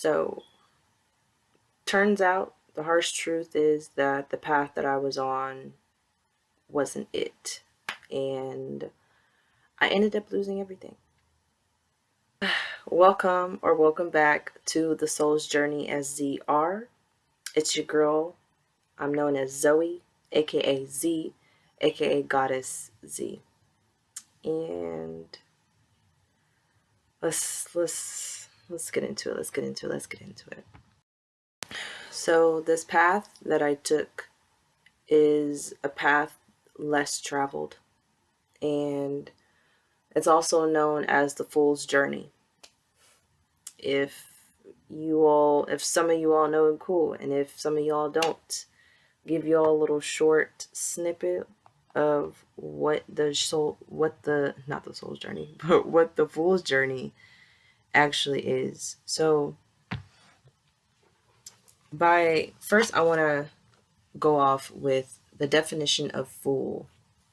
So, turns out the harsh truth is that the path that I was on wasn't it. And I ended up losing everything. Welcome back to The Soul's Journey as ZR. It's your girl. I'm known as Zoe, aka Z, aka Goddess Z. And let's get into it. Let's get into it. So this path that I took is a path less traveled, and it's also known as the Fool's Journey. If some of you all know, cool, and if some of y'all don't, give y'all a little short snippet of what the Fool's Journey actually is. So first I want to go off with the definition of fool.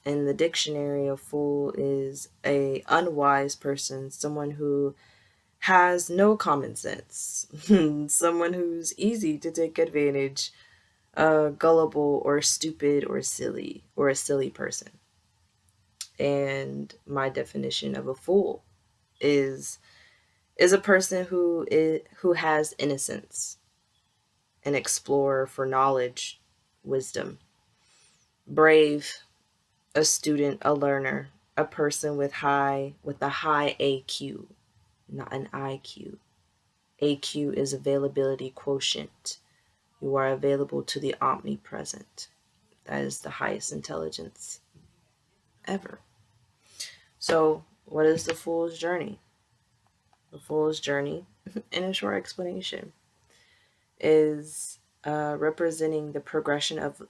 In the dictionary, a fool is a unwise person, someone who has no common sense, someone who's easy to take advantage, gullible or stupid or silly, or a silly person. And my definition of a fool is a person who has innocence, an explorer for knowledge, wisdom, brave, a student, a learner, a person with a high AQ, not an IQ. AQ is availability quotient. You are available to the omnipresent. That is the highest intelligence ever. So, what is the Fool's Journey? The Fool's Journey, in a short explanation, is representing the progression of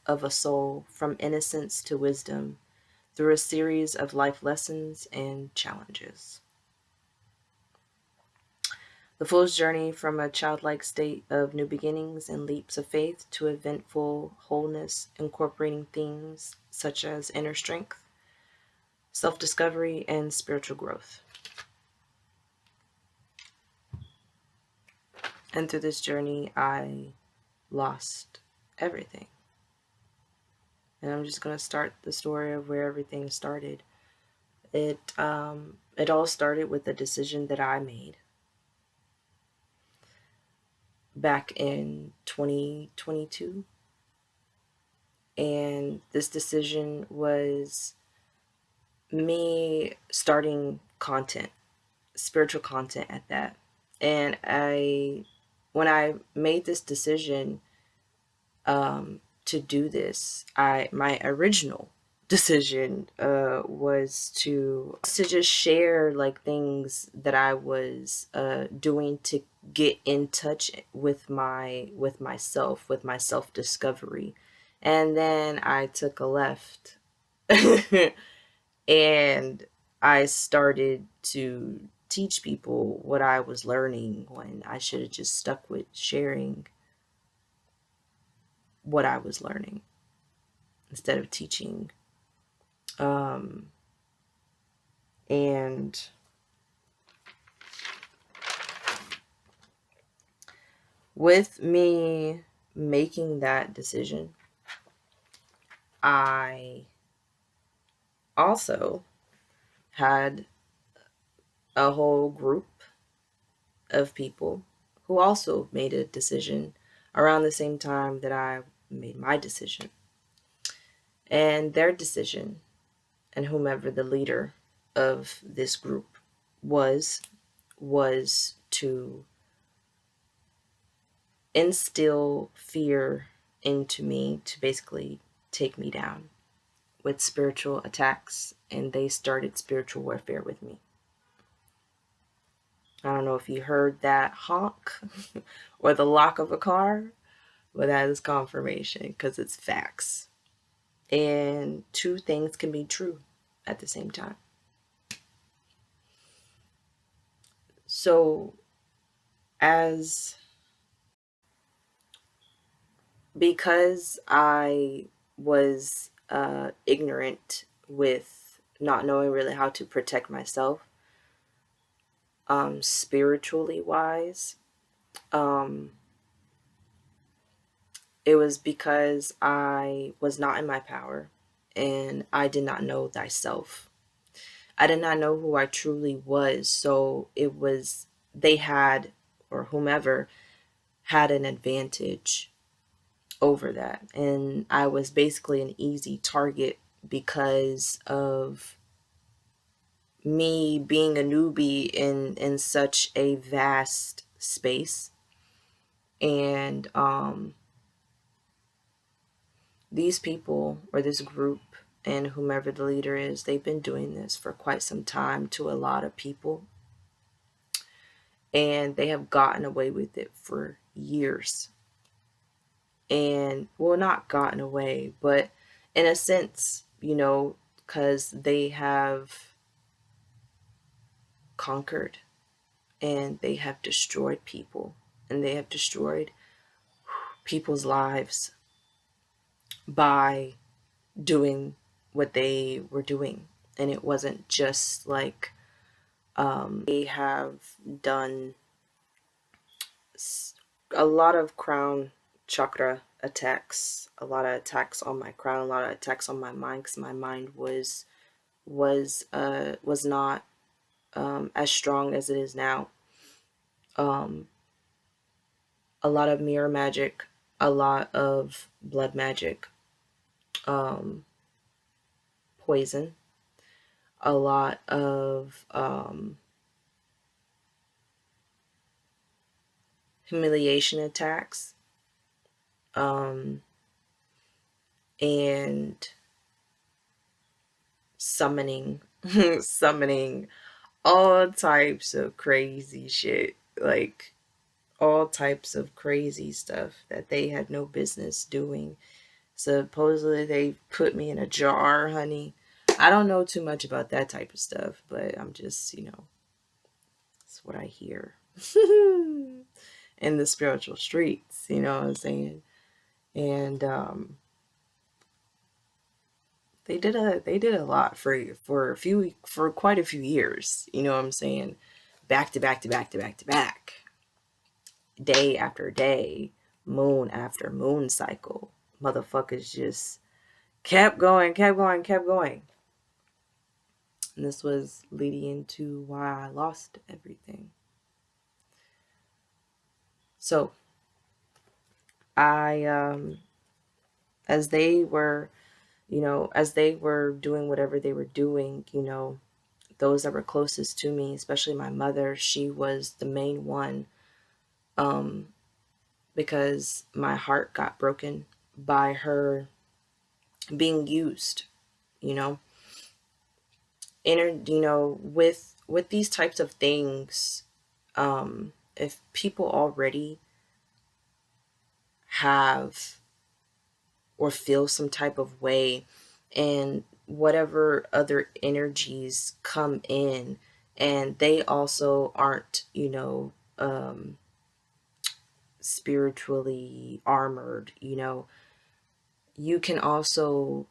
a soul from innocence to wisdom through a series of life lessons and challenges. The Fool's Journey from a childlike state of new beginnings and leaps of faith to eventful wholeness, incorporating themes such as inner strength, self-discovery, and spiritual growth. And through this journey, I lost everything. And I'm just going to start the story of where everything started. It all started with a decision that I made back in 2022. And this decision was me starting content, spiritual content at that. And when I made this decision to do this, my original decision was to just share like things that I was doing to get in touch with myself, with my self-discovery. And then I took a left and I started to teach people what I was learning when I should have just stuck with sharing what I was learning instead of teaching. And with me making that decision, I also had a whole group of people who also made a decision around the same time that I made my decision. And their decision, and whomever the leader of this group was to instill fear into me, to basically take me down with spiritual attacks. And they started spiritual warfare with me. I don't know if you heard that honk or the lock of a car, but that is confirmation, because it's facts. And two things can be true at the same time. So because I was ignorant with not knowing really how to protect myself, spiritually wise, Um, it was because I was not in my power and I did not know thyself. I did not know who I truly was. So it was, they had, or whomever had an advantage over that. And I was basically an easy target because of me being a newbie in such a vast space. And these people, or this group, and whomever the leader is, they've been doing this for quite some time to a lot of people, and they have gotten away with it for years. And well, not gotten away, but in a sense, because they have conquered and they have destroyed people, and they have destroyed people's lives by doing what they were doing. And it wasn't just like, they have done a lot of crown chakra attacks, a lot of attacks on my crown, a lot of attacks on my mind, because my mind was not as strong as it is now. Um, a lot of mirror magic, a lot of blood magic, um, poison, a lot of humiliation attacks, um, and summoning, summoning all types of crazy shit, like all types of crazy stuff that they had no business doing. Supposedly they put me in a jar, honey. I don't know too much about that type of stuff, but I'm just, that's what I hear in the spiritual streets, you know what I'm saying? And they did a lot for quite a few years, you know what I'm saying? Back to back to back to back to back, day after day, moon after moon cycle. Motherfuckers just kept going, kept going, kept going. And this was leading into why I lost everything. So I, as they were, as they were doing whatever they were doing, those that were closest to me, especially my mother, she was the main one, um, because my heart got broken by her being used, you know, with these types of things. If people already have or feel some type of way, and whatever other energies come in, and they also aren't, spiritually armored, you can also,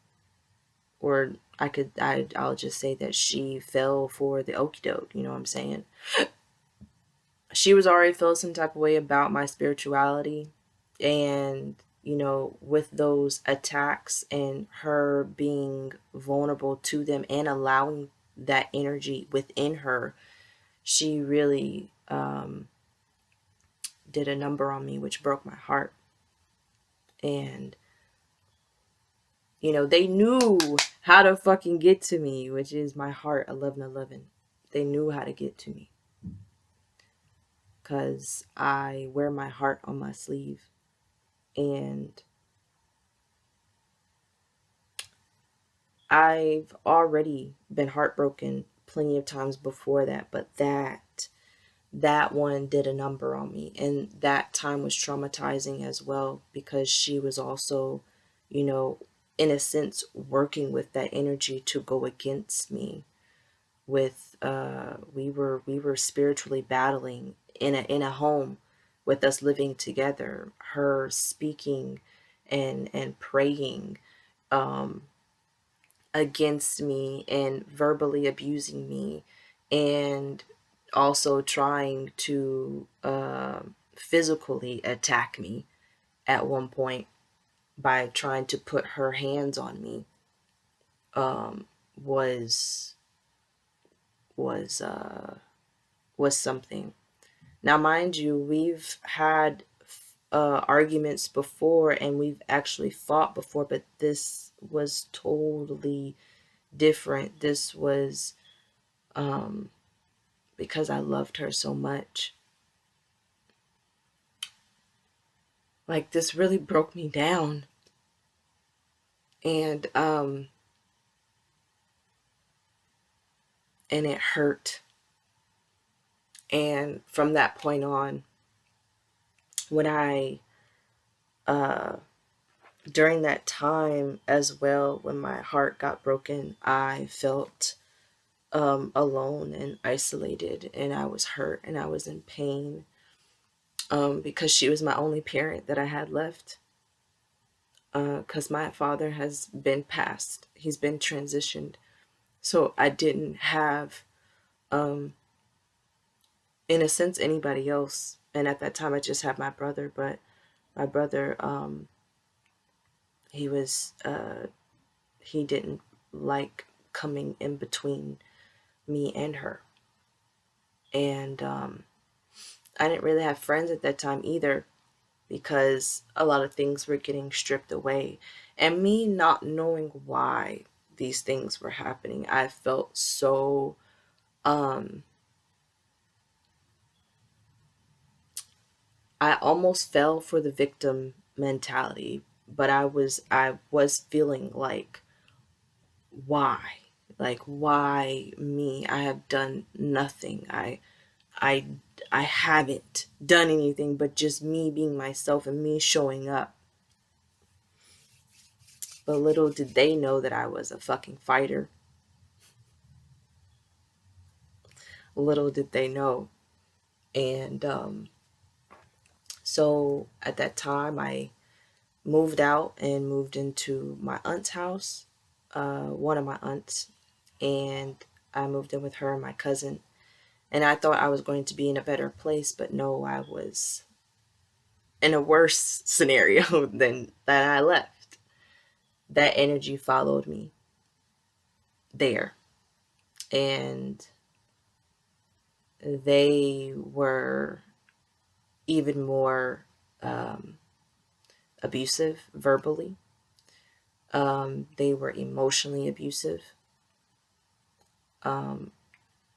or I'll just say that she fell for the okie doke, you know what I'm saying? She was already feeling some type of way about my spirituality, and with those attacks and her being vulnerable to them and allowing that energy within her, she really did a number on me, which broke my heart. And they knew how to fucking get to me, which is my heart 1111. They knew how to get to me because I wear my heart on my sleeve. And I've already been heartbroken plenty of times before that, but that one did a number on me. And that time was traumatizing as well, because she was also, in a sense, working with that energy to go against me. With we were spiritually battling in a home, with us living together, her speaking and praying um against me and verbally abusing me, and also trying to physically attack me at one point by trying to put her hands on me, um, was was uh, was something. Now, mind you, we've had arguments before and we've actually fought before, but this was totally different. This was um, because I loved her so much. Like, this really broke me down. And and it hurt. And from that point on, when I uh during that time as well, when my heart got broken, I felt alone and isolated, and I was hurt and I was in pain, because she was my only parent that I had left. Because my father has been passed, he's been transitioned, so I didn't have, um, in a sense, anybody else. And at that time, I just had my brother, but my brother, he was, he didn't like coming in between me and her. And I didn't really have friends at that time either, because a lot of things were getting stripped away. And me not knowing why these things were happening, I felt so, um, I almost fell for the victim mentality, but I was feeling like, why? Like, why me? I have done nothing. I I haven't done anything but just me being myself and me showing up. But little did they know that I was a fucking fighter. Little did they know. And so at that time, I moved out and moved into my aunt's house, one of my aunts, and I moved in with her and my cousin. And I thought I was going to be in a better place, but no, I was in a worse scenario than that I left. That energy followed me there. And they were even more abusive verbally. They were emotionally abusive. Um,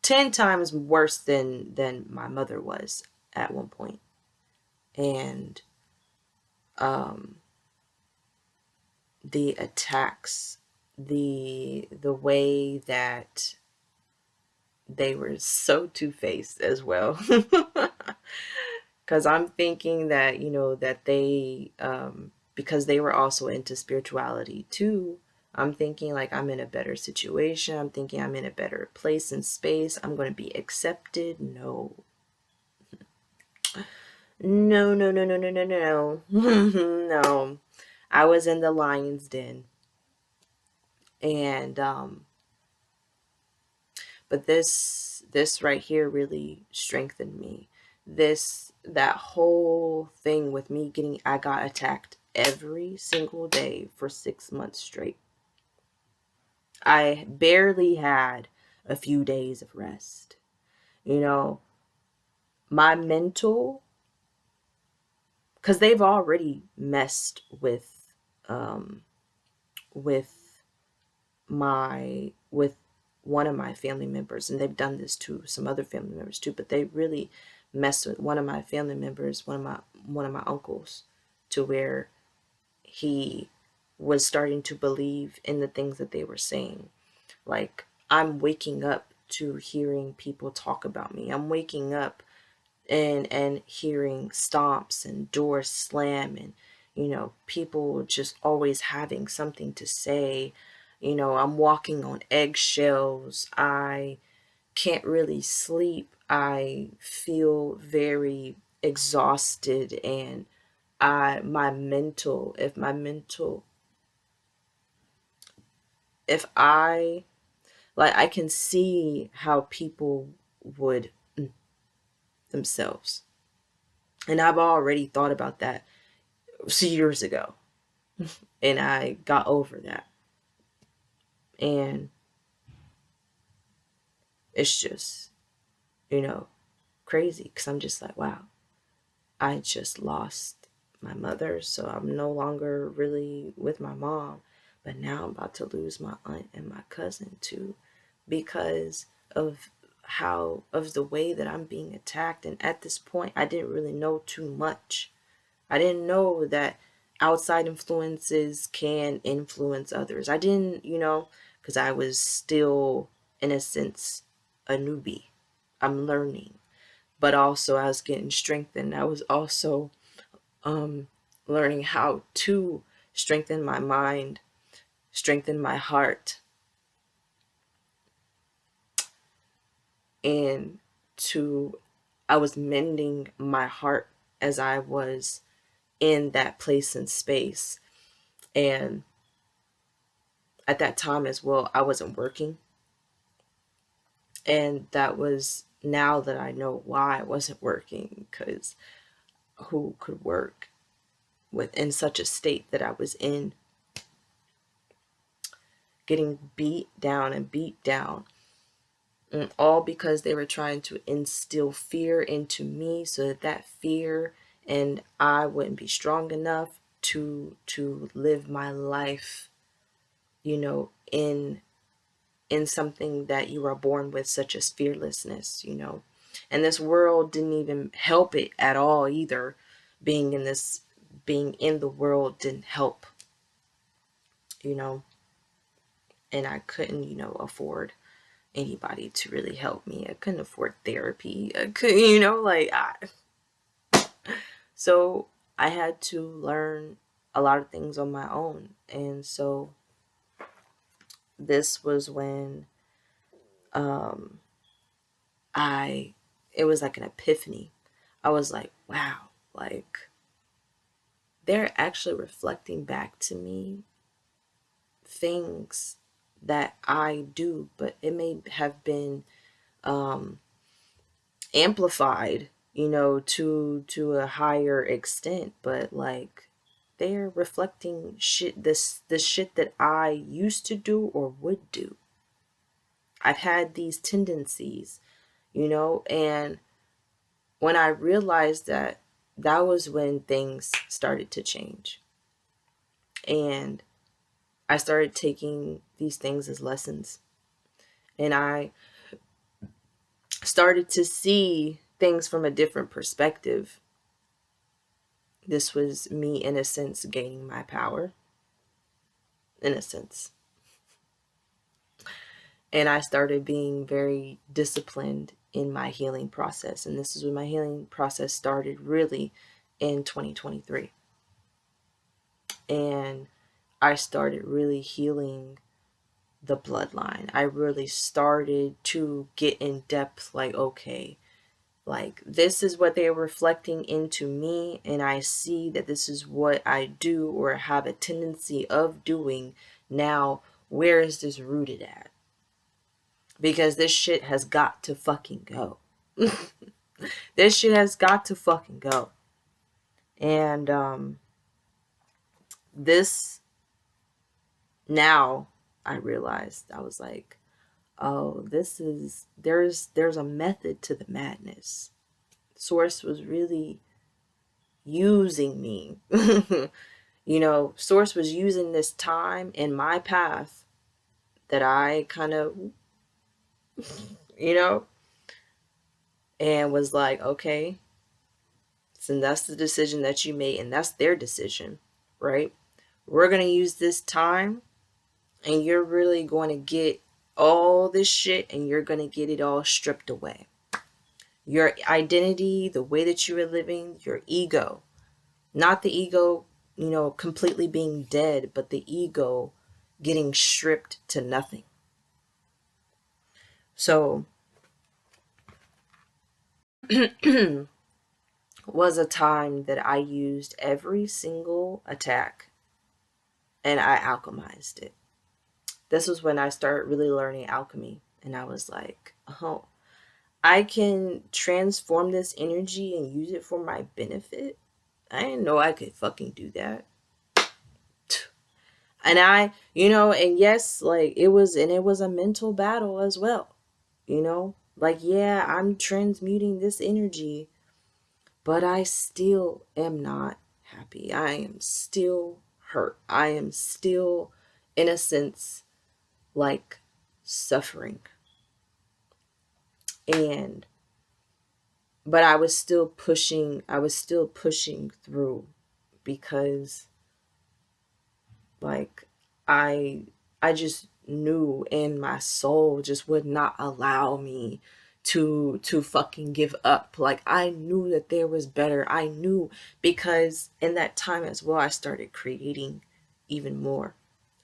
10 times worse than my mother was at one point. And um, the attacks, the way that they were so two-faced as well. Because I'm thinking that, that they, because they were also into spirituality too, I'm thinking like I'm in a better situation. I'm thinking I'm in a better place and space. I'm going to be accepted. No. No, no, no, no, no, no, no. No. I was in the lion's den. And but this right here really strengthened me. That whole thing with me getting, I got attacked every single day for 6 months straight. I barely had a few days of rest. You know, my mental, because they've already messed um with with one of my family members, and they've done this to some other family members too, but they really messed with one of my family members, one of my uncles, to where he was starting to believe in the things that they were saying. Like, I'm waking up to hearing people talk about me. I'm waking up and hearing stomps and doors slam, and people just always having something to say. I'm walking on eggshells. I can't really sleep. I feel very exhausted, and my mental, if I, like, I can see how people would themselves. And I've already thought about that years ago. And I got over that. And it's just, crazy, because I'm just like, wow, I just lost my mother, so I'm no longer really with my mom. But now I'm about to lose my aunt and my cousin too, because of the way that I'm being attacked. And at this point, I didn't really know too much. I didn't know that outside influences can influence others. I didn't, because I was still, in a sense, a newbie. I'm learning. But also, I was getting strengthened. I was also learning how to strengthen my mind, strengthen my heart, and I was mending my heart as I was in that place and space. And at that time as well, I wasn't working. And that was, now that I know why I wasn't working, because who could work within such a state that I was in, getting beat down and beat down, and all because they were trying to instill fear into me, so that fear and I wouldn't be strong enough to live my life, in something that you are born with, such as fearlessness. And this world didn't even help it at all either. Being in the world didn't help, and I couldn't, afford anybody to really help me. I couldn't afford therapy. I couldn't, so I had to learn a lot of things on my own. And so this was when um I it was like an epiphany. I was like, wow, like they're actually reflecting back to me things that I do, but it may have been um amplified, to a higher extent, but like they're reflecting this shit that I used to do or would do. I've had these tendencies, and when I realized that, that was when things started to change. And I started taking these things as lessons. And I started to see things from a different perspective. This was me, in a sense, gaining my power, in a sense. And I started being very disciplined in my healing process. And this is when my healing process started, really, in 2023. And I started really healing the bloodline. I really started to get in depth, like, okay, like this is what they're reflecting into me, and I see that this is what I do or have a tendency of doing. Now, where is this rooted at? Because this shit has got to fucking go. This shit has got to fucking go. And this, now I realized, I was like, oh, there's a method to the madness. Source was really using me. Source was using this time in my path that I kind of, you know, and was like, okay, so that's the decision that you made, and that's their decision, right? We're going to use this time, and you're really going to get all this shit, and you're going to get it all stripped away. Your identity, the way that you are living, your ego, not the ego, completely being dead, but the ego getting stripped to nothing. So was a time that I used every single attack and I alchemized it. This was when I started really learning alchemy, and I was like, oh, I can transform this energy and use it for my benefit. I didn't know I could fucking do that. And and yes, like it was a mental battle as well. Like, yeah, I'm transmuting this energy, but I still am not happy. I am still hurt. I am still, in a sense, like suffering. And but I was still pushing through because like I I just knew, and my soul just would not allow me to fucking give up. Like, I knew that there was better. I knew, because in that time as well I started creating even more.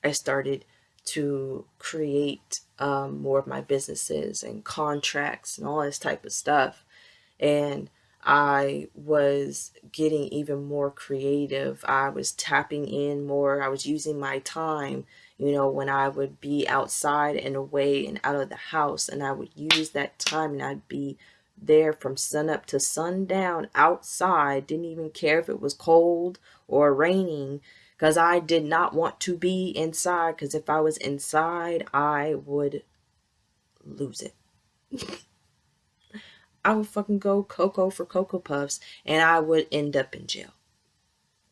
I started to create more of my businesses and contracts and all this type of stuff. And I was getting even more creative. I was tapping in more. I was using my time, when I would be outside and away and out of the house, and I would use that time, and I'd be there from sun up to sundown outside. Didn't even care if it was cold or raining, because I did not want to be inside, because if I was inside, I would lose it. I would fucking go Cocoa for Cocoa Puffs, and I would end up in jail.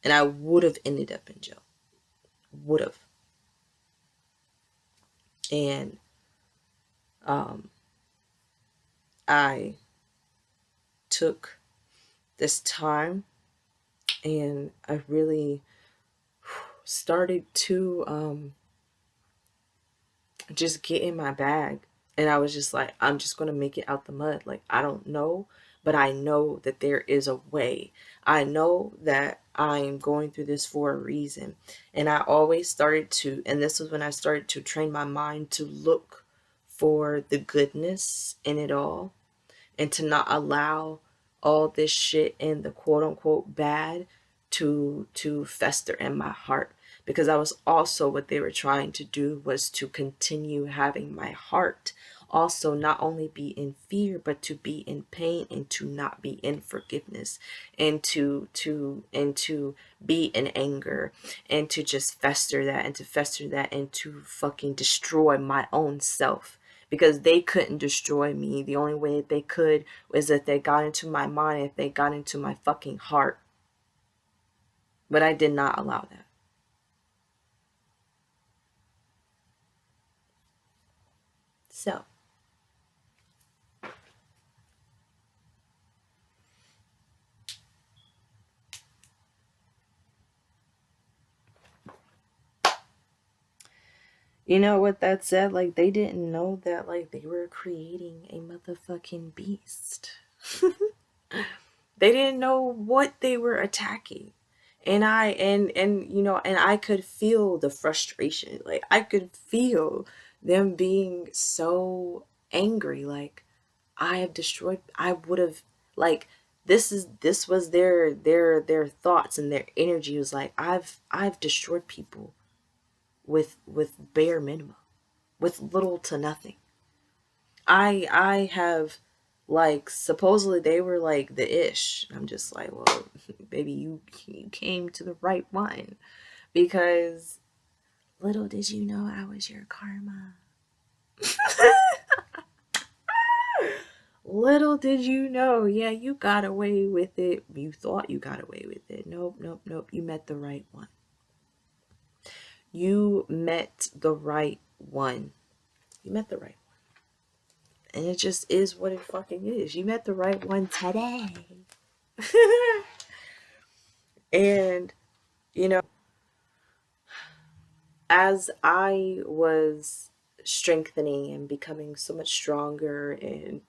And I would have ended up in jail. Would have. And I took this time, and I really started to just get in my bag. And I was just like, I'm just going to make it out the mud. Like, I don't know, but I know that there is a way. I know that I'm going through this for a reason. And I always started to, and this was when I started to train my mind to look for the goodness in it all, and to not allow all this shit and the quote unquote bad to fester in my heart. Because I was also, what they were trying to do was to continue having my heart also not only be in fear, but to be in pain, and to not be in forgiveness, and to be in anger, and to just fester that, and to fester that, and to fucking destroy my own self. Because they couldn't destroy me. The only way that they could was if they got into my mind, if they got into my fucking heart. But I did not allow that. So, what that said? Like, they didn't know that, like, they were creating a motherfucking beast. They didn't know what they were attacking. And I could feel the frustration. Like, I could feel them being so angry. Like, I would have, like, this was their thoughts, and their energy was like, I've destroyed people with bare minimum, with little to nothing. I have, like, supposedly they were like the ish. I'm just like, well, baby, you came to the right one, because little did you know I was your karma. Little did you know. Yeah, you got away with it. You thought you got away with it. Nope, nope, nope. You met the right one. You met the right one. You met the right one. And it just is what it fucking is. You met the right one today. And, you know, as I was strengthening and becoming so much stronger, and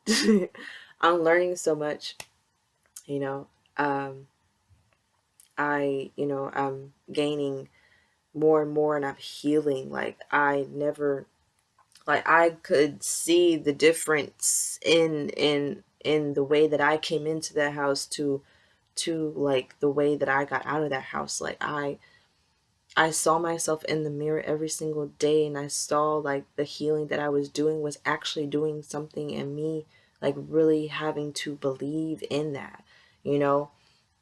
I'm learning so much, you know, um, I'm gaining more and more, and I'm healing. Like, I could see the difference in the way that I came into that house to like the way that I got out of that house. Like, I saw myself in the mirror every single day, and I saw, like, the healing that I was doing was actually doing something in me, like really having to believe in that, you know,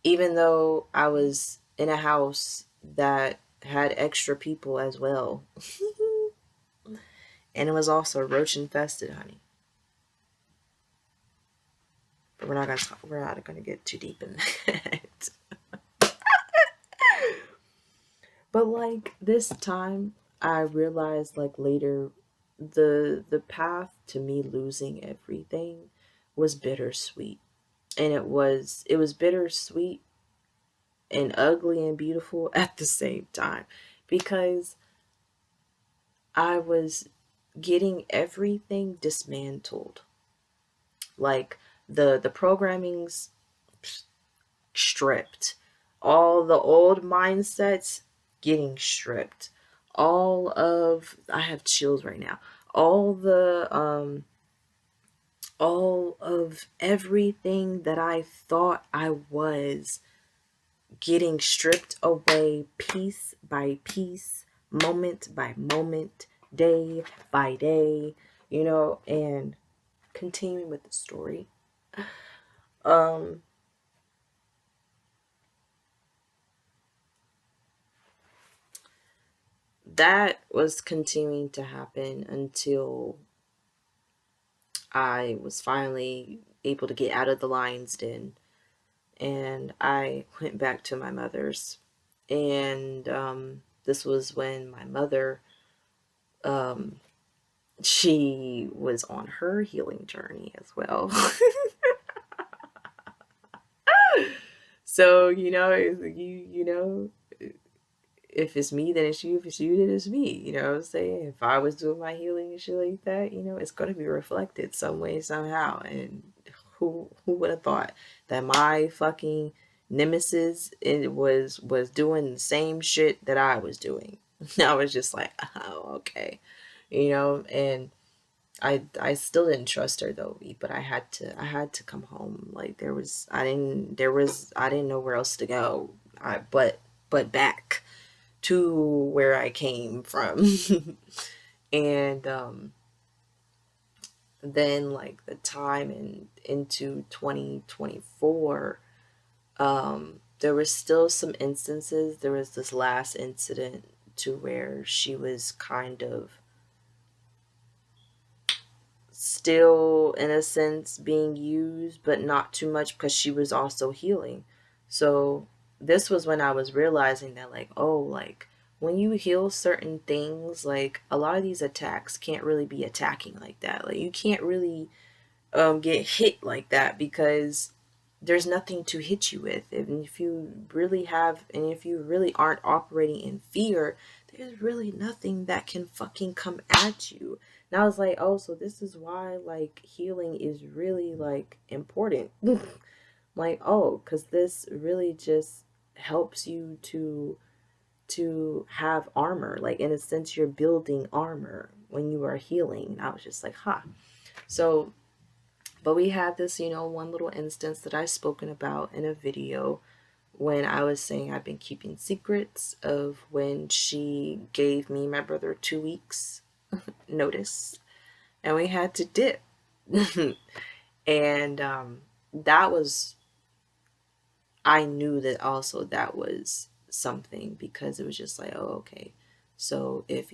even though I was in a house that had extra people as well. And it was also roach infested, honey. But we're not gonna get too deep in that. But like this time I realized like later the path to me losing everything was bittersweet. And it was bittersweet and ugly and beautiful at the same time, because I was getting everything dismantled. Like the programming's stripped. All the old mindsets getting stripped. I have chills right now. All of everything that I thought I was getting stripped away piece by piece, moment by moment, day by day, and continuing with the story. Um that was continuing to happen until I was finally able to get out of the lion's den, and I went back to my mother's. And this was when my mother, um, she was on her healing journey as well. So, if it's me, then it's you. If it's you, then it's me. You know what I'm saying? If I was doing my healing and shit like that, it's going to be reflected some way, somehow. And who would have thought that my fucking nemesis was doing the same shit that I was doing? I was just like, oh, okay, and I still didn't trust her though, but I had to come home. Like I didn't know where else to go. But back to where I came from. And then like the time into 2024, there was still some instances. There was this last incident to where she was kind of still in a sense being used, but not too much, because she was also healing. So this was when I was realizing that, like, oh, like when you heal certain things, like a lot of these attacks can't really be attacking like that. Like you can't really get hit like that, because there's nothing to hit you with. And if you really aren't operating in fear, there's really nothing that can fucking come at you. And I was like, oh, so this is why like healing is really like important. Like, oh, because this really just helps you to have armor. Like in a sense, you're building armor when you are healing. And I was just like, huh. So but we had this, one little instance that I spoken about in a video, when I was saying I've been keeping secrets of when she gave me my brother 2 weeks notice, and we had to dip. And that was, I knew that also that was something, because it was just like, oh, okay. So if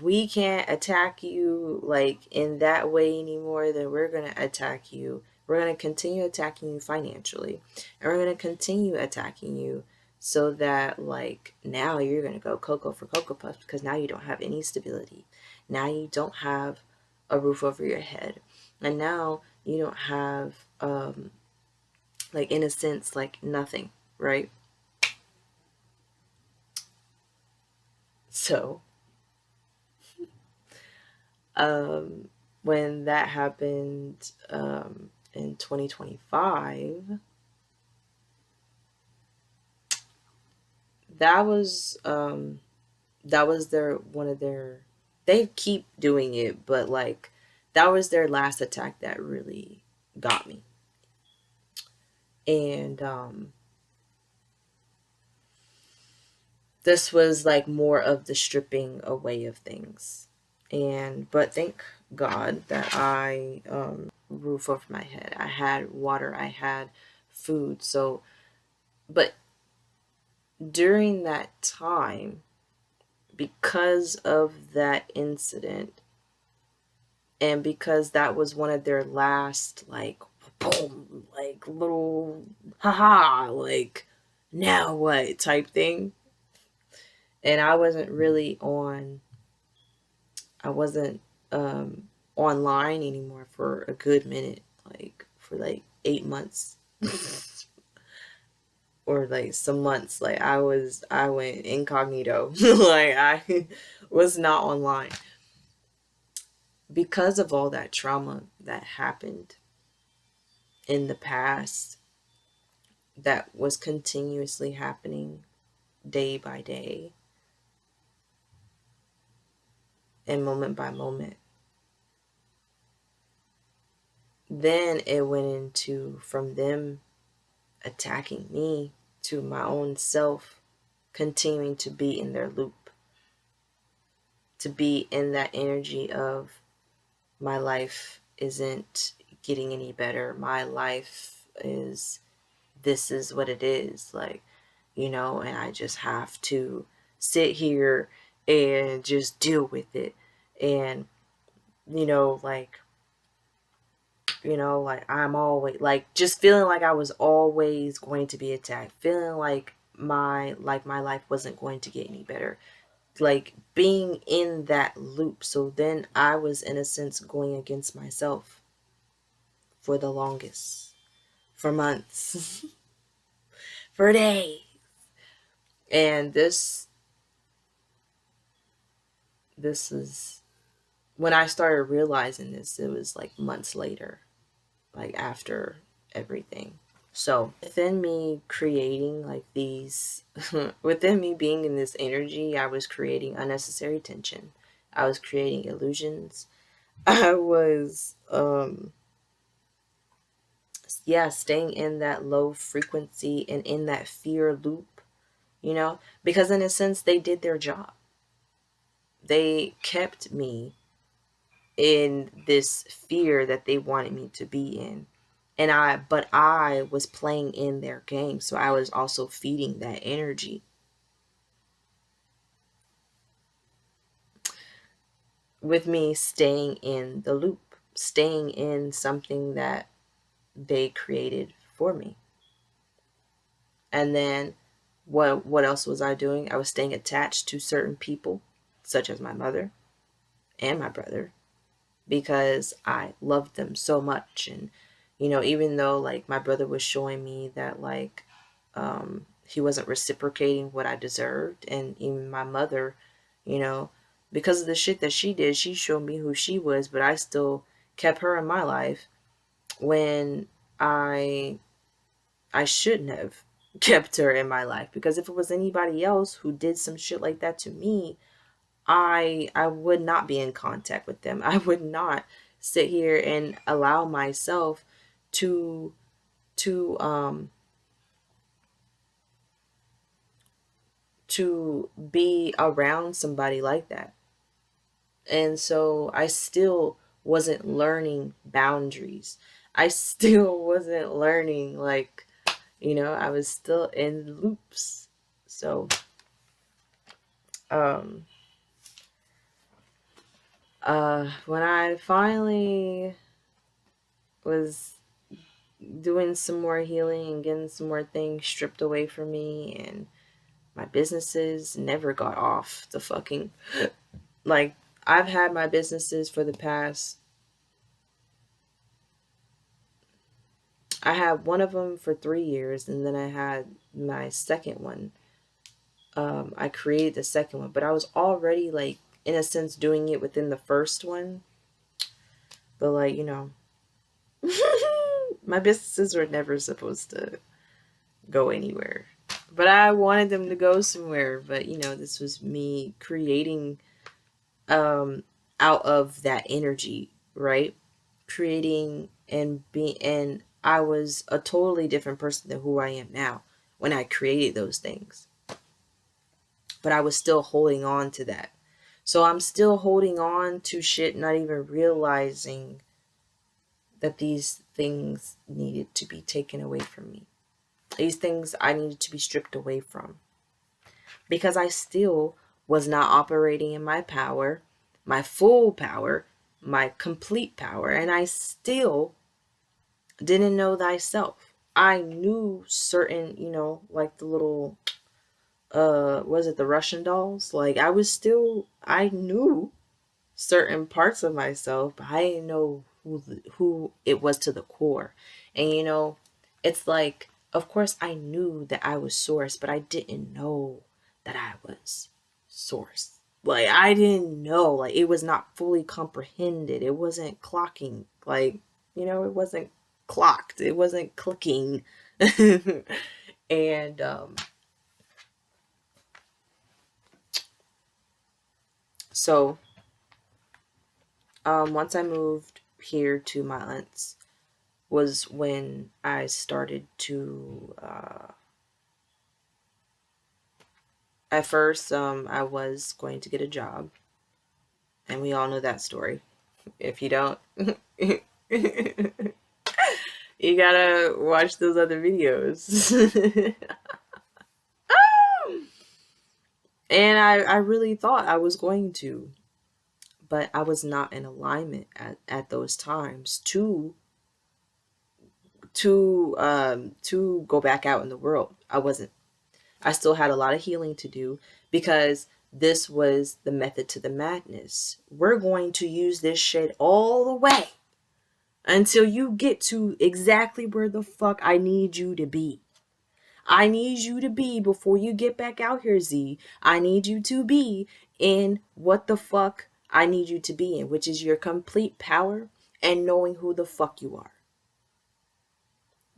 we can't attack you like in that way anymore, then we're going to attack you. We're going to continue attacking you financially. And we're going to continue attacking you so that like now you're going to go Cocoa for Cocoa Puffs, because now you don't have any stability. Now you don't have a roof over your head. And now you don't have like in a sense like nothing, right? So when that happened in 2025, that was their one of their, they keep doing it, but like that was their last attack that really got me. And this was like more of the stripping away of things. And but thank God that roof over my head. I had water. I had food. So, but during that time, because of that incident, and because that was one of their last, like, boom, like, little, haha, like, now what type thing. And I wasn't online anymore for a good minute, like, for like 8 months. Or like some months. Like, I went incognito. Like, I was not online because of all that trauma that happened in the past, that was continuously happening day by day and moment by moment. Then it went into, from them attacking me, to my own self continuing to be in their loop, to be in that energy of, my life isn't getting any better. My life is, this is what it is. Like, and I just have to sit here and just deal with it. And, like, like, I'm always, like, just feeling like I was always going to be attacked, feeling like my life wasn't going to get any better, like, being in that loop. So then I was, in a sense, going against myself for the longest, for months, for days. And this is when I started realizing this. It was like months later, like after everything. So within me creating like these, within me being in this energy, I was creating unnecessary tension. I was creating illusions. I was, staying in that low frequency and in that fear loop, because in a sense, they did their job. They kept me in this fear that they wanted me to be in. But I was playing in their game. So I was also feeding that energy. With me staying in the loop, staying in something that they created for me. And then what else was I doing? I was staying attached to certain people, such as my mother and my brother, because I loved them so much. And, even though like my brother was showing me that, like, he wasn't reciprocating what I deserved, and even my mother, because of the shit that she did, she showed me who she was, but I still kept her in my life when I shouldn't have kept her in my life. Because if it was anybody else who did some shit like that to me, I would not be in contact with them. I would not sit here and allow myself to to to be around somebody like that. And so I still wasn't learning boundaries. I still wasn't learning, like, I was still in loops. So um when I finally was doing some more healing and getting some more things stripped away from me, and my businesses never got off the fucking, like, I've had my businesses for the past, I had one of them for 3 years, and then I had my second one. I created the second one, but I was already, like, in a sense, doing it within the first one. But, like, my businesses were never supposed to go anywhere. But I wanted them to go somewhere. But, this was me creating out of that energy, right? Creating and being, and I was a totally different person than who I am now when I created those things. But I was still holding on to that. So I'm still holding on to shit, not even realizing that these things needed to be taken away from me. These things I needed to be stripped away from. Because I still was not operating in my power, my full power, my complete power. And I still didn't know thyself. I knew certain, like the little, was it the Russian dolls? Like I knew certain parts of myself, but I didn't know who it was to the core. And it's like, of course I knew that I was source, but I didn't know that I was source. Like I didn't know, like it was not fully comprehended. It wasn't clocking, like, it wasn't clocked. It wasn't clicking. And so once I moved here to my aunt's was when I started to at first I was going to get a job, and we all know that story. If you don't, you gotta watch those other videos. And I really thought I was going to, but I was not in alignment at those times to go back out in the world. I wasn't. I still had a lot of healing to do, because this was the method to the madness. We're going to use this shit all the way until you get to exactly where the fuck I need you to be. I need you to be, before you get back out here, Z, I need you to be in what the fuck I need you to be in, which is your complete power and knowing who the fuck you are.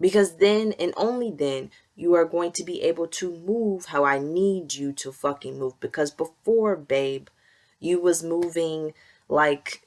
Because then and only then you are going to be able to move how I need you to fucking move. Because before, babe, you was moving like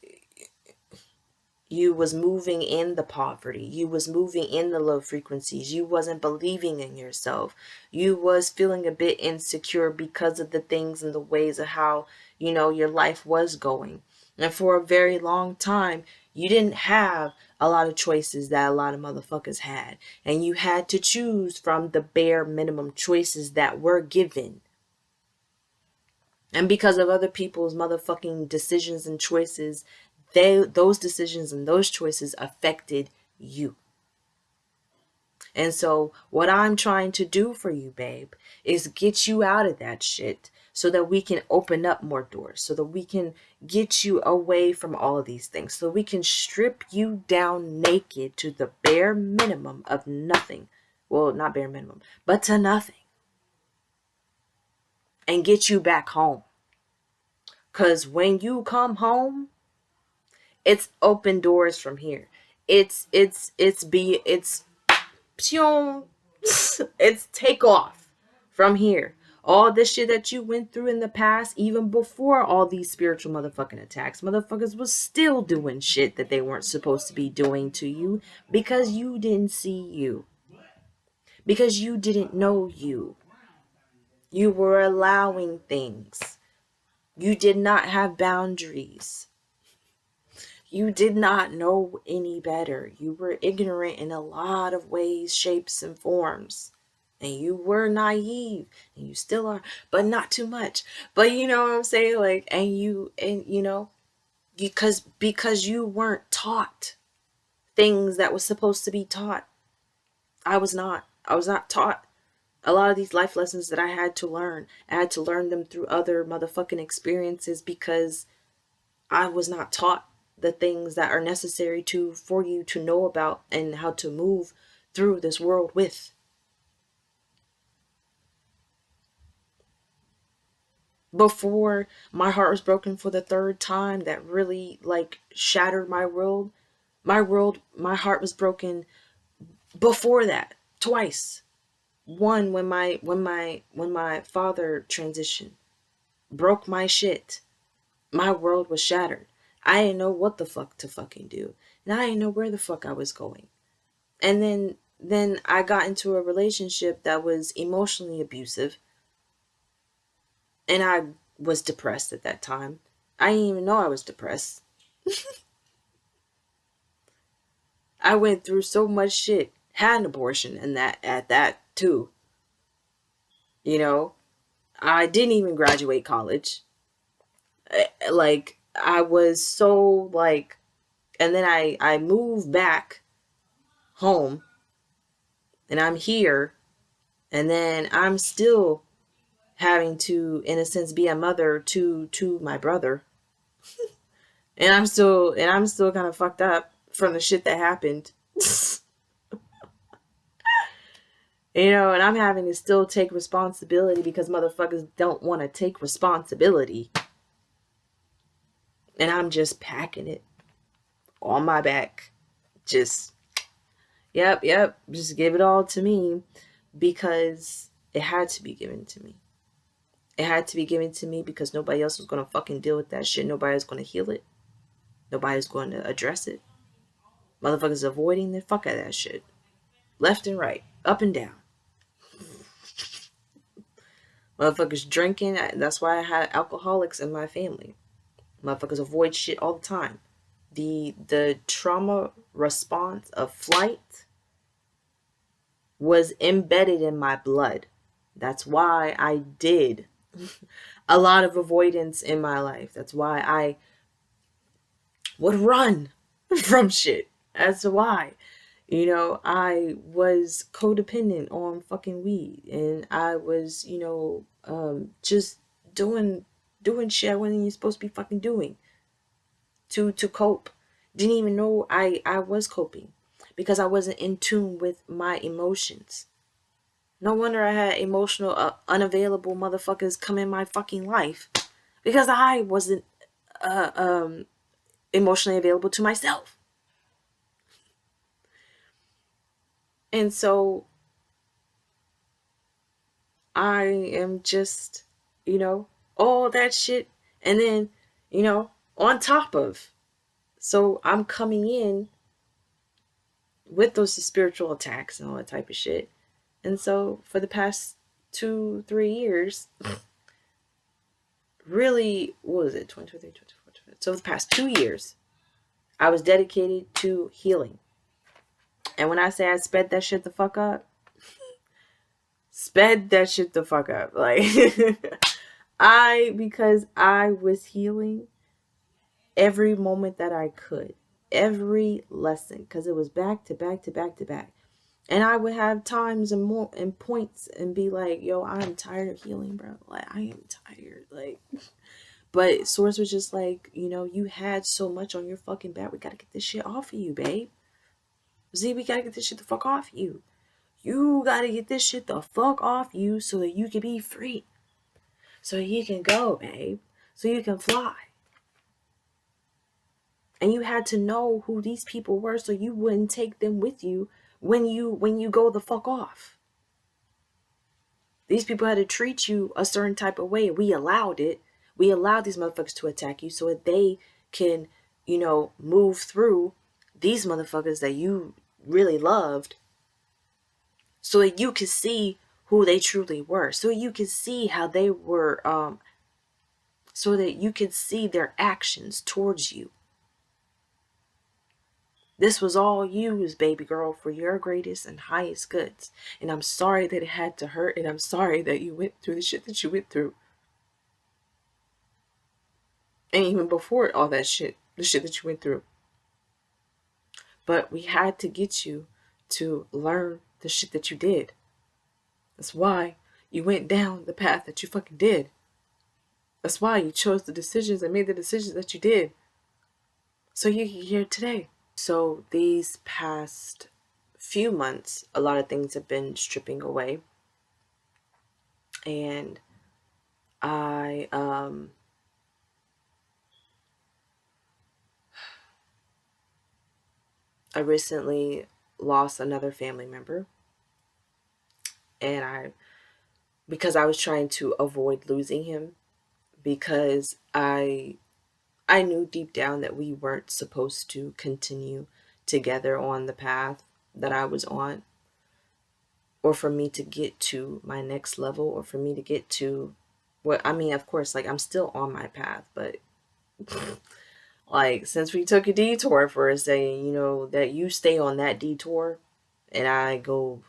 you was moving in the poverty. You was moving in the low frequencies. You wasn't believing in yourself. You was feeling a bit insecure because of the things and the ways of how, your life was going. And for a very long time, you didn't have a lot of choices that a lot of motherfuckers had. And you had to choose from the bare minimum choices that were given. And because of other people's motherfucking decisions and choices, those decisions and those choices affected you. And so what I'm trying to do for you, babe, is get you out of that shit so that we can open up more doors, so that we can get you away from all of these things, so we can strip you down naked to the bare minimum of nothing. Well, not bare minimum, but to nothing. And get you back home. Because when you come home, it's open doors from here. It's pure, it's take off from here. All this shit that you went through in the past, even before all these spiritual motherfucking attacks, motherfuckers was still doing shit that they weren't supposed to be doing to you, because you didn't see you. Because you didn't know you. You were allowing things. You did not have boundaries. You did not know any better. You were ignorant in a lot of ways, shapes, and forms. And you were naive. And you still are. But not too much. But you know what I'm saying? Like, because you weren't taught things that was supposed to be taught. I was not. I was not taught a lot of these life lessons that I had to learn. I had to learn them through other motherfucking experiences, because I was not taught the things that are necessary for you to know about and how to move through this world with. Before my heart was broken for the third time, that really like shattered my world. My heart was broken before that twice. One, when my father transitioned, broke my shit. My world was shattered. I didn't know what the fuck to fucking do. And I didn't know where the fuck I was going. And then I got into a relationship that was emotionally abusive. And I was depressed at that time. I didn't even know I was depressed. I went through so much shit, had an abortion, and that at that too. You know, I didn't even graduate college. Like I was so like, and then I moved back home, and I'm here, and then I'm still having to, in a sense, be a mother to my brother, and I'm still kind of fucked up from the shit that happened. And I'm having to still take responsibility because motherfuckers don't want to take responsibility. And I'm just packing it on my back. Just, yep, just give it all to me because it had to be given to me. It had to be given to me because nobody else was going to fucking deal with that shit. Nobody was going to heal it. Nobody's going to address it. Motherfuckers avoiding the fuck out of that shit. Left and right. Up and down. Motherfuckers drinking. That's why I had alcoholics in my family. Motherfuckers avoid shit all the time. The trauma response of flight was embedded in my blood. That's why I did a lot of avoidance in my life. That's why I would run from shit. That's why. I was codependent on fucking weed, and I was, just doing shit I wasn't even supposed to be fucking doing to cope. Didn't even know I was coping because I wasn't in tune with my emotions. No wonder I had emotional unavailable motherfuckers come in my fucking life because I wasn't emotionally available to myself. And so I am just, all that shit. And then, on top of. So I'm coming in with those spiritual attacks and all that type of shit. And so for the past 2-3 years, really, what was it? 2023, 2024, 2025. So the past 2 years, I was dedicated to healing. And when I say I sped that shit the fuck up, Like, because I was healing every moment that I could, every lesson, because it was back to back to back to back. And I would have times and points and be like, yo, I'm tired of healing, bro. Like, I am tired. Like, but Source was just like, you had so much on your fucking back. We got to get this shit off of you, babe. Z, we got to get this shit the fuck off you. You got to get this shit the fuck off you so that you can be free. So you can go, babe. So you can fly. And you had to know who these people were so you wouldn't take them with you when you go the fuck off. These people had to treat you a certain type of way. We allowed it. We allowed these motherfuckers to attack you so that they can, move through these motherfuckers that you really loved so that you could see who they truly were. So you could see how they were, so that you could see their actions towards you. This was all used, baby girl, for your greatest and highest goods. And I'm sorry that it had to hurt, and I'm sorry that you went through the shit that you went through. And even before all that shit, the shit that you went through. But we had to get you to learn the shit that you did. That's why you went down the path that you fucking did. That's why you chose the decisions and made the decisions that you did. So you're here today. So these past few months, a lot of things have been stripping away. And I recently lost another family member. And because I was trying to avoid losing him, because I knew deep down that we weren't supposed to continue together on the path that I was on, or for me to get to my next level, or for me to get to of course, like, I'm still on my path, but Like, since we took a detour for a second, you know, that you stay on that detour and I go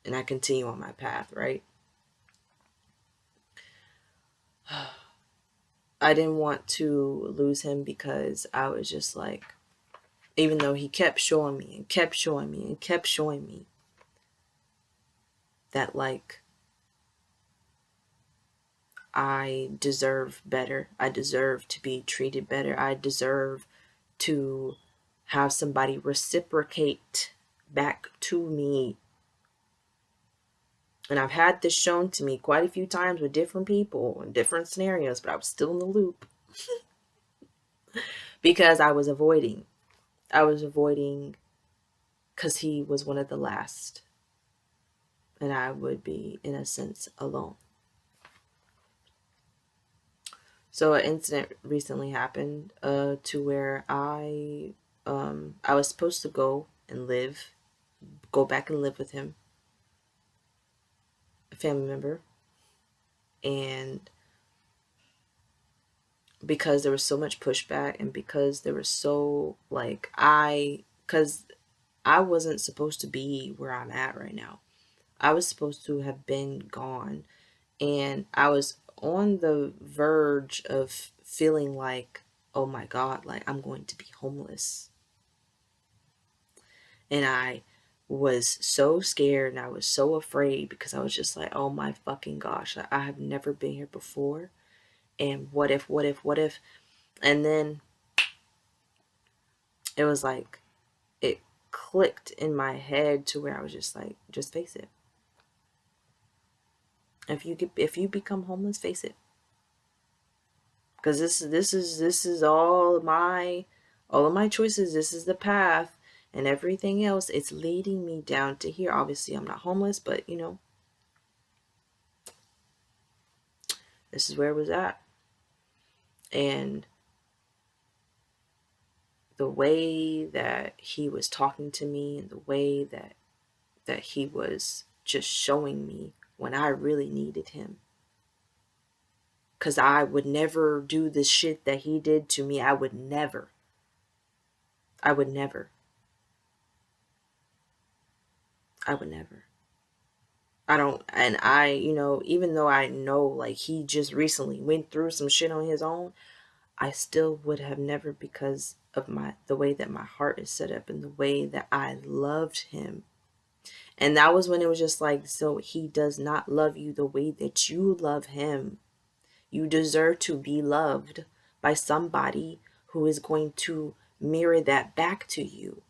and I continue on my path, right? I didn't want to lose him because I was just like, even though he kept showing me and kept showing me and kept showing me that, like, I deserve better. I deserve to be treated better. I deserve to have somebody reciprocate back to me. And I've had this shown to me quite a few times with different people in different scenarios, but I was still in the loop because I was avoiding. I was avoiding because he was one of the last. And I would be, in a sense, alone. So an incident recently happened to where I was supposed to go back and live with him, a family member, and because there was so much pushback and because there was so like because I wasn't supposed to be where I'm at right now. I was supposed to have been gone, and I was on the verge of feeling like, oh my God, like I'm going to be homeless. And I was so scared and I was so afraid because I was just like, oh my fucking gosh, I have never been here before. And what if, what if, what if? And then it was like, it clicked in my head to where I was just like, just face it. If you become homeless, face it. Because this is all of my choices. This is the path, and everything else, it's leading me down to here. Obviously I'm not homeless, but you know, this is where it was at. And the way that he was talking to me and the way that he was just showing me when I really needed him, because I would never do the shit that he did to me. I would never. I would never. I would never. I don't, and I, you know, even though I know like he just recently went through some shit on his own, I still would have never, because of the way that my heart is set up and the way that I loved him. And that was when it was just like, so he does not love you the way that you love him. You deserve to be loved by somebody who is going to mirror that back to you.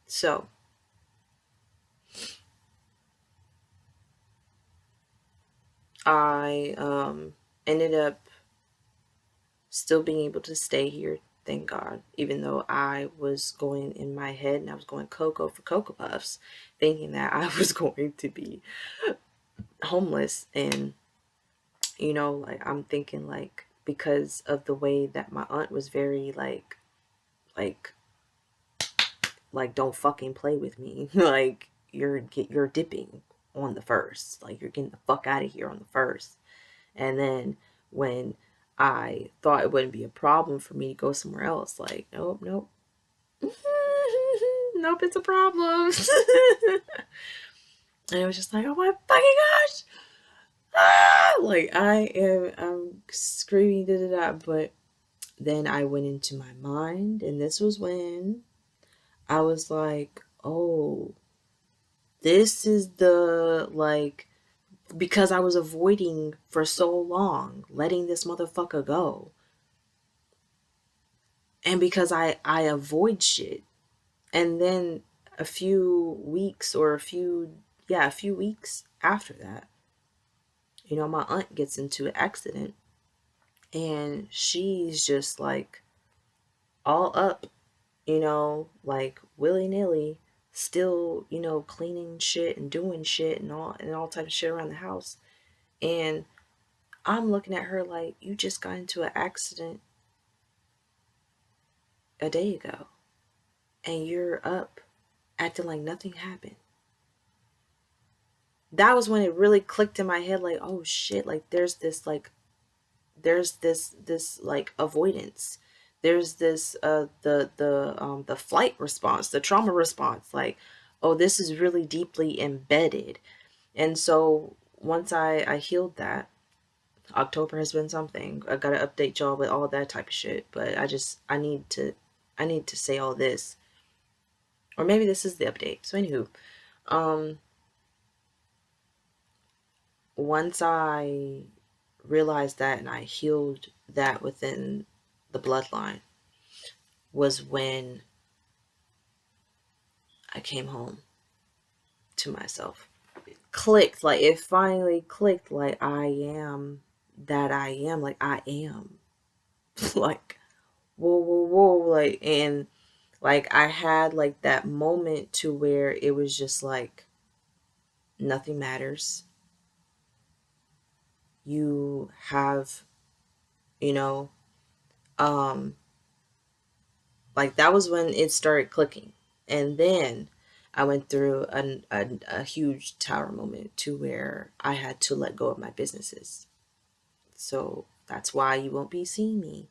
So I ended up still being able to stay here, thank God, even though I was going in my head and I was going Cocoa for Cocoa Puffs, thinking that I was going to be homeless. And, you know, like I'm thinking like, because of the way that my aunt was very like, don't fucking play with me. Like, you're dipping on the first. Like, you're getting the fuck out of here on the first. And then when I thought it wouldn't be a problem for me to go somewhere else, like, nope, nope. Nope, it's a problem. And it was just like, oh my fucking gosh. Ah! Like, I'm screaming, da da da. But then I went into my mind, and this was when I was like, oh, this is the, like, because I was avoiding for so long, letting this motherfucker go. And because I avoid shit. And then a few weeks or a few weeks after that, you know, my aunt gets into an accident and she's just like all up, you know, like willy-nilly, still, you know, cleaning shit and doing shit and all type of shit around the house. And I'm looking at her like, you just got into an accident a day ago and you're up acting like nothing happened. that was when it really clicked in my head, like, oh shit, like there's this like avoidance, there's this the flight response, the trauma response, like, oh, this is really deeply embedded. And so once I healed that, October has been something. I gotta update y'all with all that type of shit, but I need to say all this, or maybe this is the update. So anywho, um once I realized that and I healed that within the bloodline was when I came home to myself. Clicked, like it finally clicked, like I am that I am, like I am. Like whoa, whoa, whoa, like, and like I had like that moment to where it was just like nothing matters. You have, you know, um like that was when it started clicking. And then I went through a huge tower moment to where I had to let go of my businesses. So that's why you won't be seeing me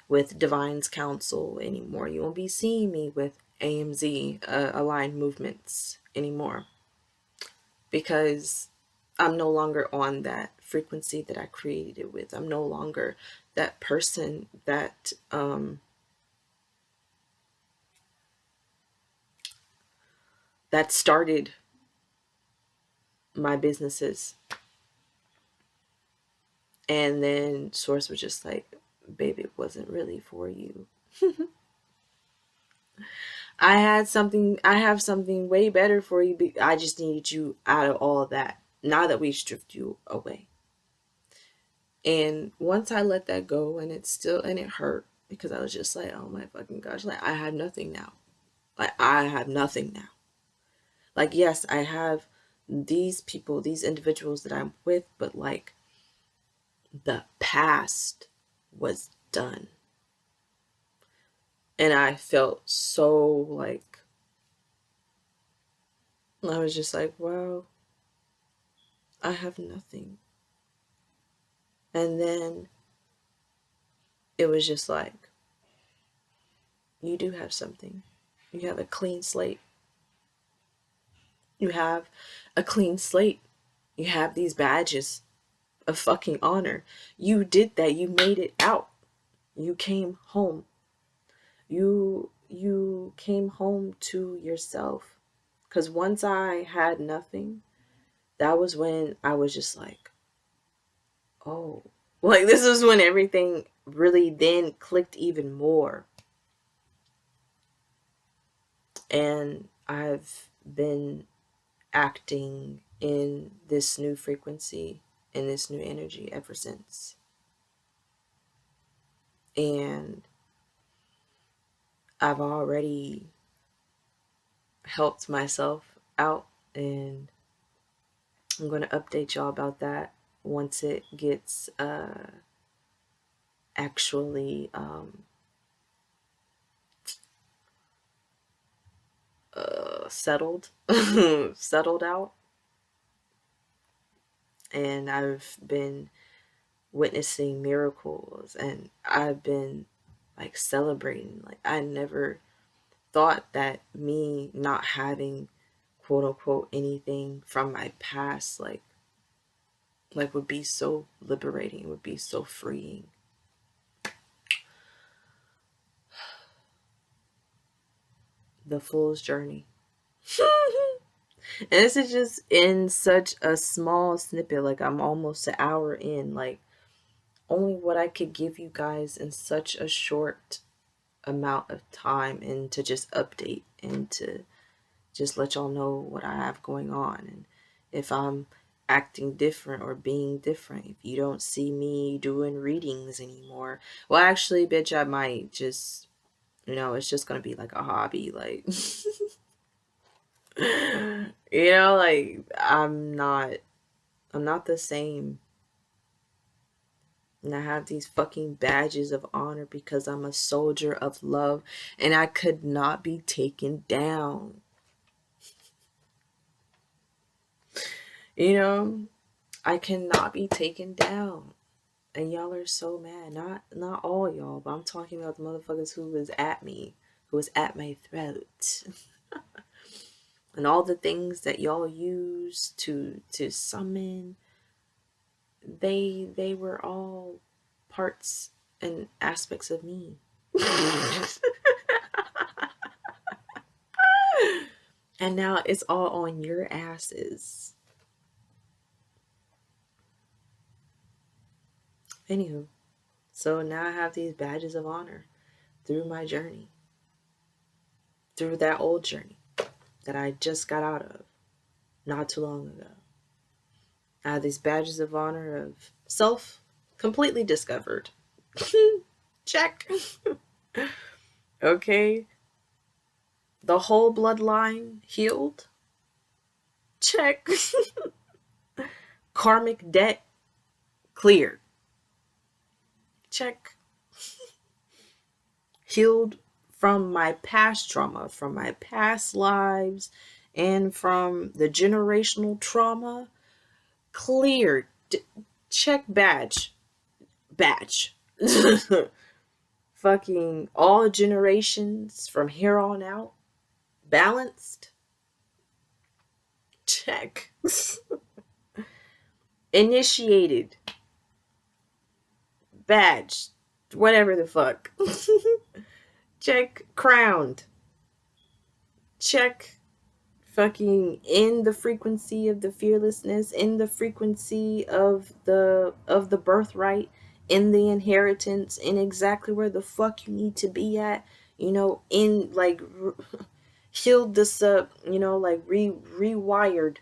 with Divine's Council anymore. You won't be seeing me with AMZ, Aligned Movements anymore, because I'm no longer on that frequency that I created it with. I'm no longer that person that started my businesses. And then Source was just like, babe, it wasn't really for you. I have something way better for you. I just needed you out of all of that, now that we've stripped you away. And once I let that go, and it hurt, because I was just like, oh my fucking gosh, like I have nothing now. Like I have nothing now. Like, yes, I have these people, these individuals that I'm with, but like the past was done. And I felt so like, I was just like, wow, I have nothing. And then it was just like, you do have something. You have a clean slate. You have a clean slate. You have these badges of fucking honor. You did that. You made it out. You came home. You came home to yourself. Because once I had nothing, that was when I was just like, oh, like this is when everything really then clicked even more. And I've been acting in this new frequency, in this new energy ever since. And I've already helped myself out, and I'm going to update y'all about that once it gets actually settled settled out. And I've been witnessing miracles, and I've been like celebrating. Like I never thought that me not having quote unquote anything from my past like would be so liberating, would be so freeing. The fool's journey. And this is just in such a small snippet. Like I'm almost an hour in. Like only what I could give you guys in such a short amount of time, and to just update and to just let y'all know what I have going on, and if I'm acting different or being different. If you don't see me doing readings anymore, well, actually, bitch, I might just, it's just gonna be like a hobby, like, like I'm not the same. And I have these fucking badges of honor because I'm a soldier of love, and I could not be taken down. You know, I cannot be taken down. And y'all are so mad. Not all y'all, but I'm talking about the motherfuckers who was at me, who was at my throat. And all the things that y'all use to summon, they were all parts and aspects of me. And now it's all on your asses. Anywho, so now I have these badges of honor through my journey, through that old journey that I just got out of not too long ago. I have these badges of honor of self completely discovered. Check. Okay. The whole bloodline healed. Check. Karmic debt cleared. Check. Healed from my past trauma, from my past lives, and from the generational trauma. Cleared. Check badge. Badge. Fucking all generations from here on out. Balanced. Check. Initiated. Badge. Whatever the fuck. Check. Crowned. Check. Fucking in the frequency of the fearlessness, in the frequency of the birthright, in the inheritance, in exactly where the fuck you need to be at, you know, in like healed this up, you know, like rewired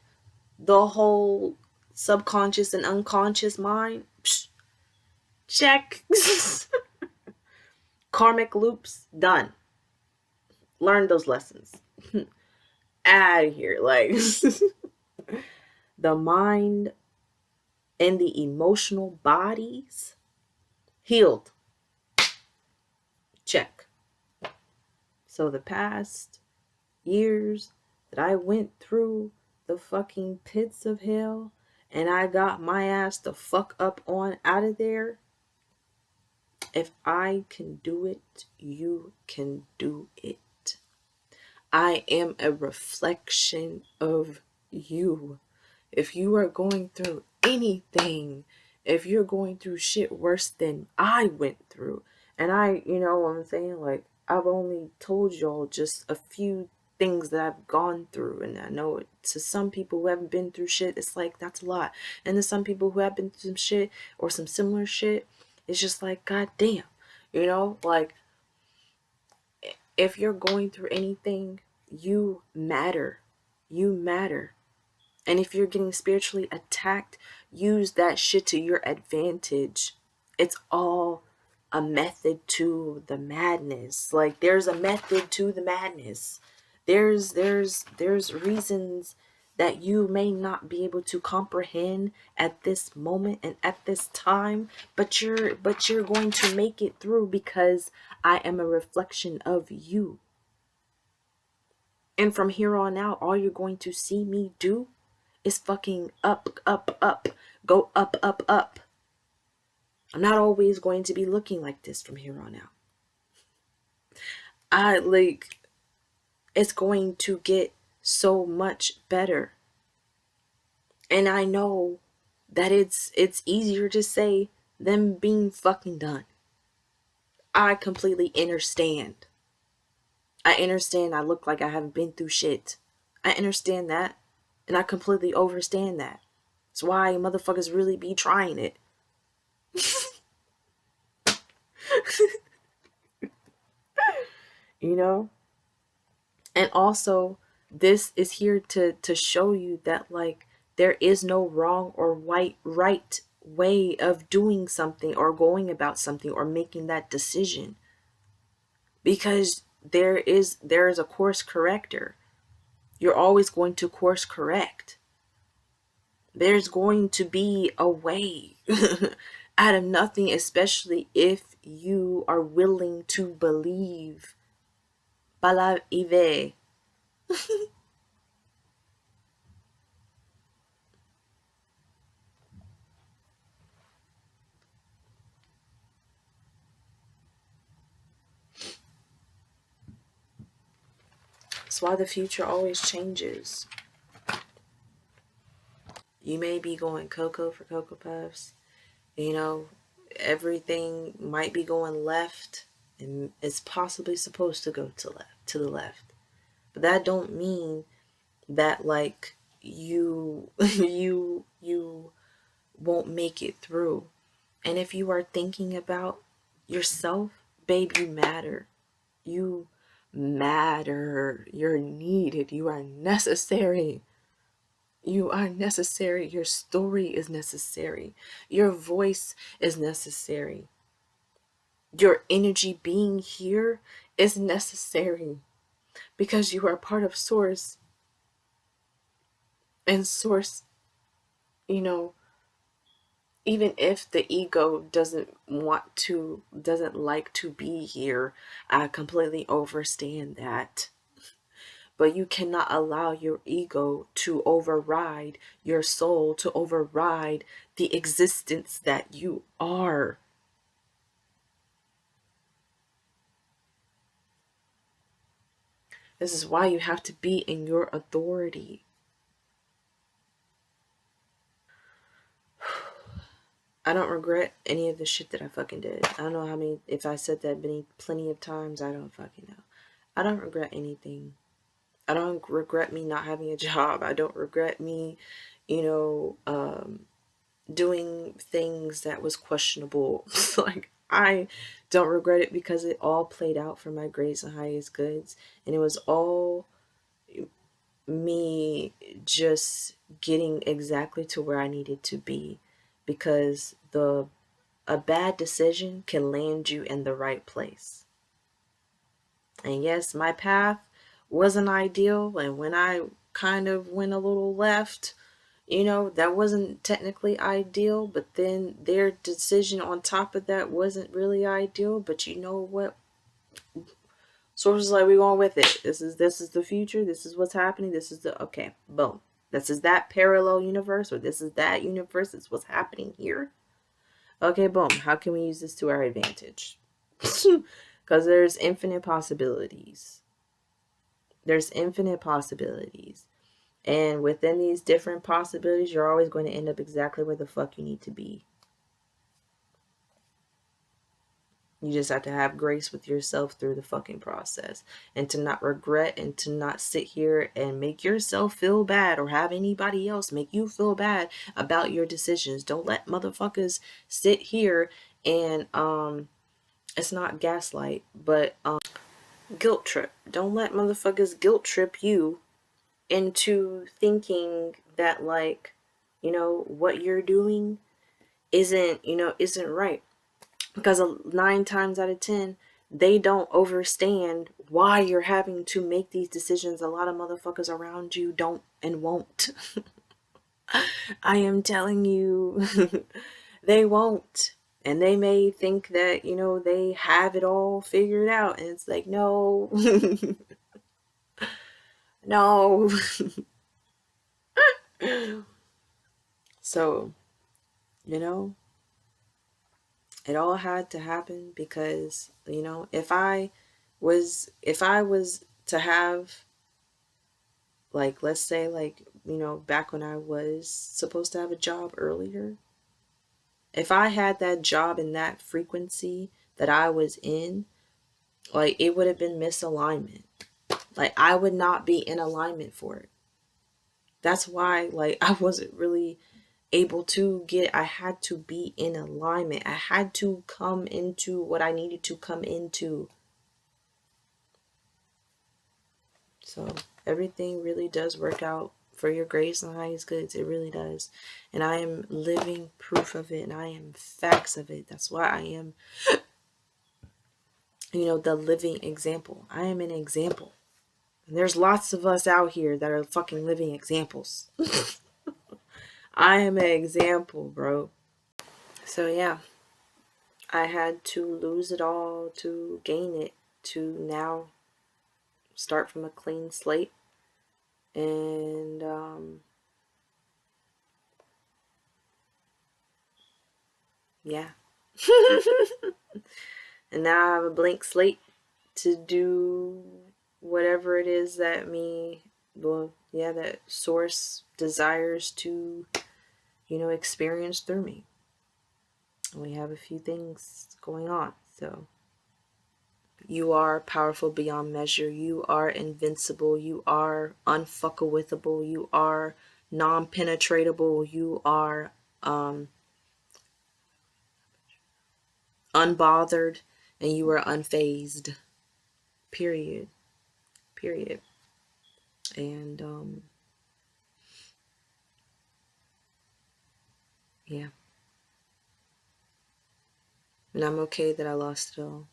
the whole subconscious and unconscious mind. Psh, check. Karmic loops done. Learn those lessons. Out of here. Like the mind and the emotional bodies healed. Check. So the past years that I went through the fucking pits of hell and I got my ass the fuck up on out of there. If I can do it, you can do it. I am a reflection of you. If you are going through anything, if you're going through shit worse than I went through, and you know what I'm saying? Like, I've only told y'all just a few things that I've gone through, and I know to some people who haven't been through shit, it's like, that's a lot. And to some people who have been through some shit or some similar shit, it's just like, god damn. You know, like, if you're going through anything, you matter. You matter. And if you're getting spiritually attacked, use that shit to your advantage. It's all a method to the madness. Like, there's a method to the madness. There's reasons that you may not be able to comprehend at this moment and at this time, but you're going to make it through because I am a reflection of you. And from here on out, all you're going to see me do is fucking up, up, up. Go up, up, up. I'm not always going to be looking like this from here on out. It's going to get so much better. And I know that it's easier to say than being fucking done. I completely understand. I understand I look like I haven't been through shit. I understand that. And I completely understand that. That's why motherfuckers really be trying it. You know? And also, this is here to show you that, like, there is no wrong or right way of doing something or going about something or making that decision. Because there is a course corrector. You're always going to course correct. There's going to be a way out of nothing, especially if you are willing to believe. Pala ive. That's why the future always changes. You may be going Cocoa for Cocoa Puffs. You know, everything might be going left, and it's possibly supposed to go to the left. But that don't mean that like you you won't make it through. And if you are thinking about yourself, babe, you matter. You matter. You're needed. You are necessary. You are necessary. Your story is necessary. Your voice is necessary. Your energy being here is necessary because you are part of Source. And Source, you know, even if the ego doesn't like to be here, I completely understand that. But you cannot allow your ego to override your soul, to override the existence that you are. This is why you have to be in your authority. I don't regret any of the shit that I fucking did. I don't know how many, if I said that plenty of times, I don't fucking know. I don't regret anything. I don't regret me not having a job. I don't regret me, doing things that was questionable. Like, I don't regret it because it all played out for my greatest and highest goods. And it was all me just getting exactly to where I needed to be, because a bad decision can land you in the right place. And yes, my path wasn't ideal, and when I kind of went a little left, that wasn't technically ideal, but then their decision on top of that wasn't really ideal. But you know what? Source is like, we're going with it. This is the future. This is what's happening. This is the okay. Boom. This is that parallel universe, or this is that universe. This is what's happening here. Okay, boom. How can we use this to our advantage? Because there's infinite possibilities. There's infinite possibilities. And within these different possibilities, you're always going to end up exactly where the fuck you need to be. You just have to have grace with yourself through the fucking process, and to not regret, and to not sit here and make yourself feel bad, or have anybody else make you feel bad about your decisions. Don't let motherfuckers sit here and it's not gaslight, but guilt trip. Don't let motherfuckers guilt trip you into thinking that, like, what you're doing isn't right. Because 9 times out of 10, they don't understand why you're having to make these decisions. A lot of motherfuckers around you don't and won't. I am telling you, they won't. And they may think that, they have it all figured out. And it's like, no. No. So, it all had to happen because, if I was to have, like, let's say, like, back when I was supposed to have a job earlier, if I had that job in that frequency that I was in, like, it would have been misalignment. Like, I would not be in alignment for it. That's why, like, I wasn't really able to I had to be in alignment. I had to come into what I needed to come into. So everything really does work out for your greatest and highest goods. It really does. And I am living proof of it, and I am facts of it. That's why I am, the living example. I am an example. And there's lots of us out here that are fucking living examples. I am an example, bro. So yeah, I had to lose it all to gain it, to now start from a clean slate. And yeah. And now I have a blank slate to do whatever it is that that source desires to, experience through me. We have a few things going on. So you are powerful beyond measure. You are invincible. You are unfuckawithable. You are non-penetratable. You are unbothered, and you are unfazed. Period. Period. And yeah. And I'm okay that I lost it all.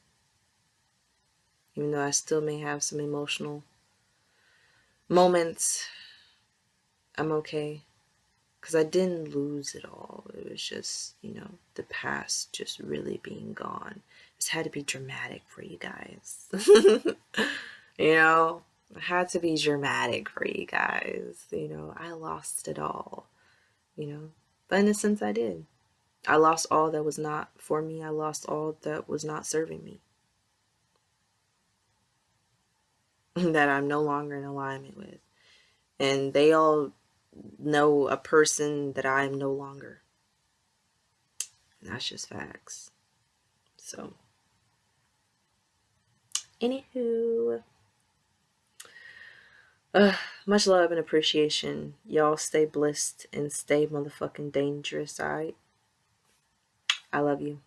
Even though I still may have some emotional moments, I'm okay. Because I didn't lose it all. It was just, the past just really being gone. It's had to be dramatic for you guys. It had to be dramatic for you guys. I lost it all. But in a sense, I did. I lost all that was not for me. I lost all that was not serving me. That I'm no longer in alignment with. And they all know a person that I am no longer. And that's just facts. So, anywho, much love and appreciation. Y'all stay blessed and stay motherfucking dangerous, alright? I love you.